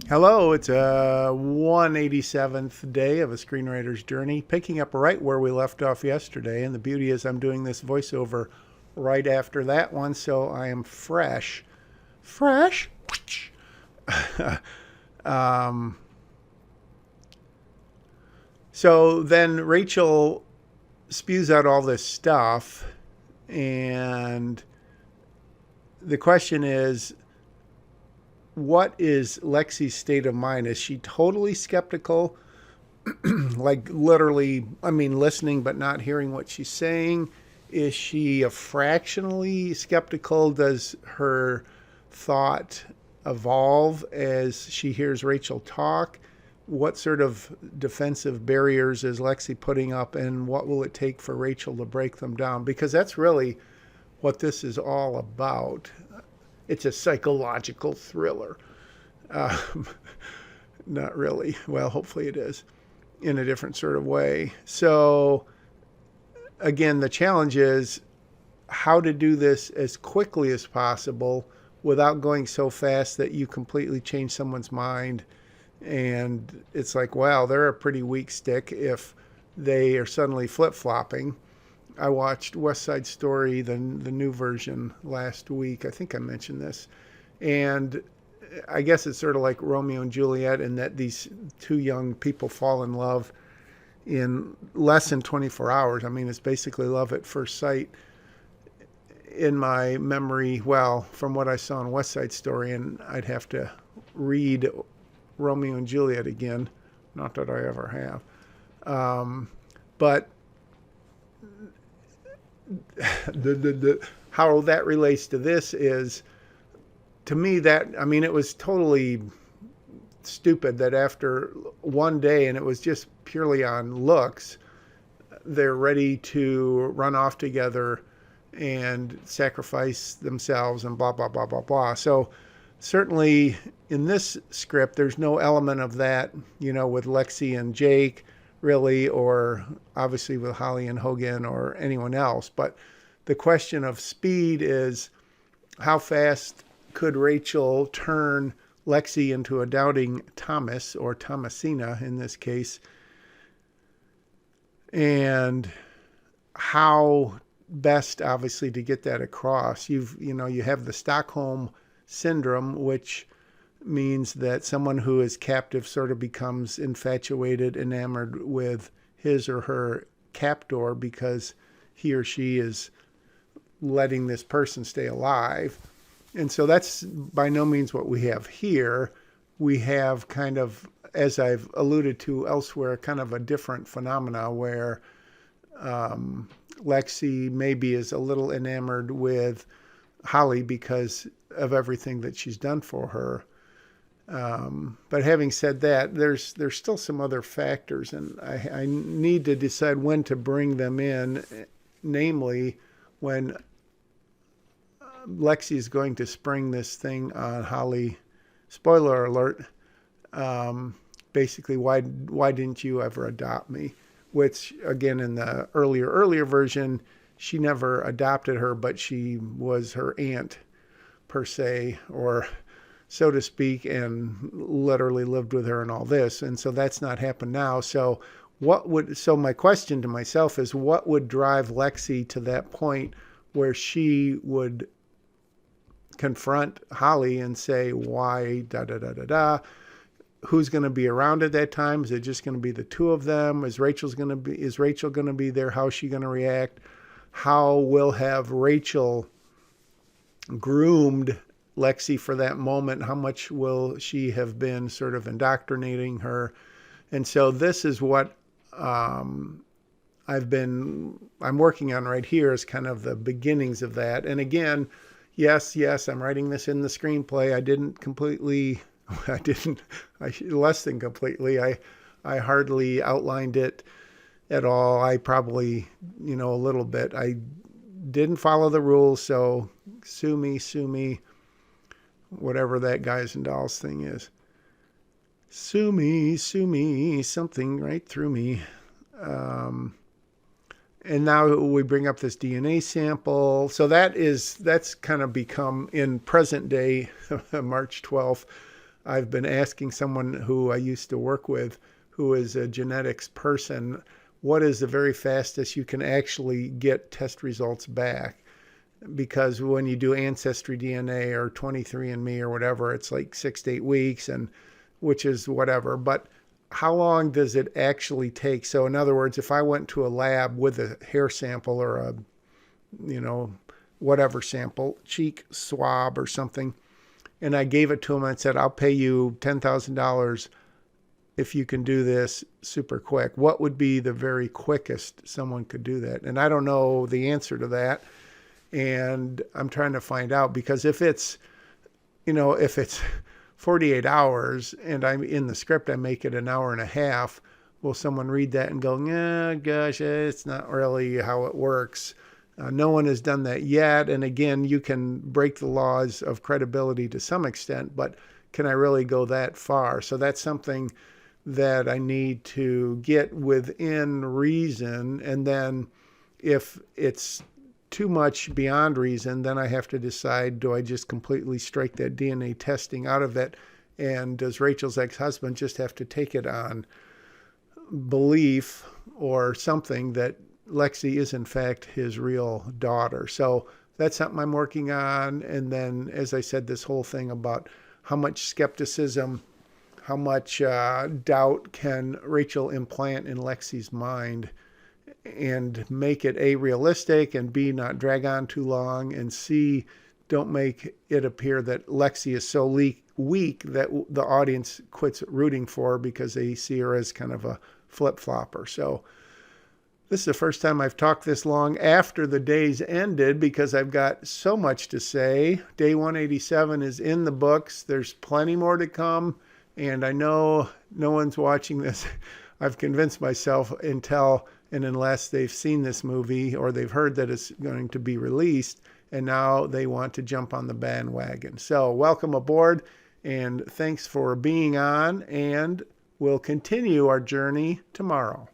Hello, it's a 187th day of a screenwriter's journey, picking up right where we left off yesterday. And the beauty is, I'm doing this voiceover right after that one, so I am fresh. Fresh? um, so then Rachel spews out all this stuff, and the question is, what is Lexi's state of mind? Is she totally skeptical? Like literally, I mean, listening but not hearing what she's saying? Is she a fractionally skeptical? Does her thought evolve as she hears Rachel talk? What sort of defensive barriers is Lexi putting up, and what will it take for Rachel to break them down? Because that's really what this is all about. It's a psychological thriller. Um, Not really. Well, hopefully it is in a different sort of way. So, again, the challenge is how to do this as quickly as possible without going so fast that you completely change someone's mind. And it's like, wow, they're a pretty weak stick if they are suddenly flip flopping. I watched West Side Story, the new version, last week. I think I mentioned this. And I guess it's sort of like Romeo and Juliet in that these two young people fall in love in less than 24 hours. I mean, it's basically love at first sight in my memory. Well, from what I saw in West Side Story, and I'd have to read Romeo and Juliet again. Not that I ever have. But how that relates to this is, to me, that, I mean, it was totally stupid that after one day, and it was just purely on looks, they're ready to run off together and sacrifice themselves and blah, blah, blah, blah, blah. So certainly in this script, there's no element of that, with Lexi and Jake, really, or obviously with Holly and Hogan or anyone else. But the question of speed is, how fast could Rachel turn Lexi into a doubting Thomas, or Thomasina in this case? And how best, obviously, to get that across? You have the Stockholm syndrome, which means that someone who is captive sort of becomes infatuated, enamored with his or her captor because he or she is letting this person stay alive. And so that's by no means what we have here. We have kind of, as I've alluded to elsewhere, kind of a different phenomena where Lexi maybe is a little enamored with Holly because of everything that she's done for her. But having said that, there's still some other factors, and I need to decide when to bring them in, namely when Lexi is going to spring this thing on Holly. Spoiler alert. Basically, why didn't you ever adopt me? Which, again, in the earlier version, she never adopted her, but she was her aunt, per se, or so to speak, and literally lived with her and all this. And so that's not happened now. So my question to myself is, what would drive Lexi to that point where she would confront Holly and say, why, da, da, da, da, da? Who's going to be around at that time? Is it just going to be the two of them? Is Rachel going to be there? How is she going to react? How will have Rachel groomed Lexi for that moment? How much will she have been sort of indoctrinating her? And so this is what I'm working on right here, is kind of the beginnings of that. And again, yes, I'm writing this in the screenplay. Less than completely. I hardly outlined it at all. I probably, a little bit. I didn't follow the rules, so sue me, whatever that Guys and Dolls thing is. Sue me, something right through me. And now we bring up this DNA sample. So that's kind of become, in present day, March 12th, I've been asking someone who I used to work with, who is a genetics person, what is the very fastest you can actually get test results back? Because when you do Ancestry DNA or 23andMe or whatever, it's like 6 to 8 weeks, and which is whatever. But how long does it actually take? So in other words, if I went to a lab with a hair sample or a, whatever sample, cheek swab or something, and I gave it to them and said, I'll pay you $10,000 if you can do this super quick, what would be the very quickest someone could do that? And I don't know the answer to that. And I'm trying to find out, because if it's 48 hours and I'm in the script, I make it an hour and a half. Will someone read that and go, yeah, gosh, it's not really how it works? No one has done that yet. And again, you can break the laws of credibility to some extent, but can I really go that far? So that's something that I need to get within reason. And then if it's too much beyond reason, then I have to decide, do I just completely strike that DNA testing out of it? And does Rachel's ex-husband just have to take it on belief or something that Lexi is in fact his real daughter? So that's something I'm working on. And then, as I said, this whole thing about how much skepticism, how much doubt can Rachel implant in Lexi's mind and make it A, realistic, and B, not drag on too long, and C, don't make it appear that Lexi is so weak that the audience quits rooting for her because they see her as kind of a flip-flopper. So this is the first time I've talked this long after the days ended, because I've got so much to say. Day 187 is in the books. There's plenty more to come. And I know no one's watching this. I've convinced myself until and unless they've seen this movie or they've heard that it's going to be released, and now they want to jump on the bandwagon. So welcome aboard, and thanks for being on, and we'll continue our journey tomorrow.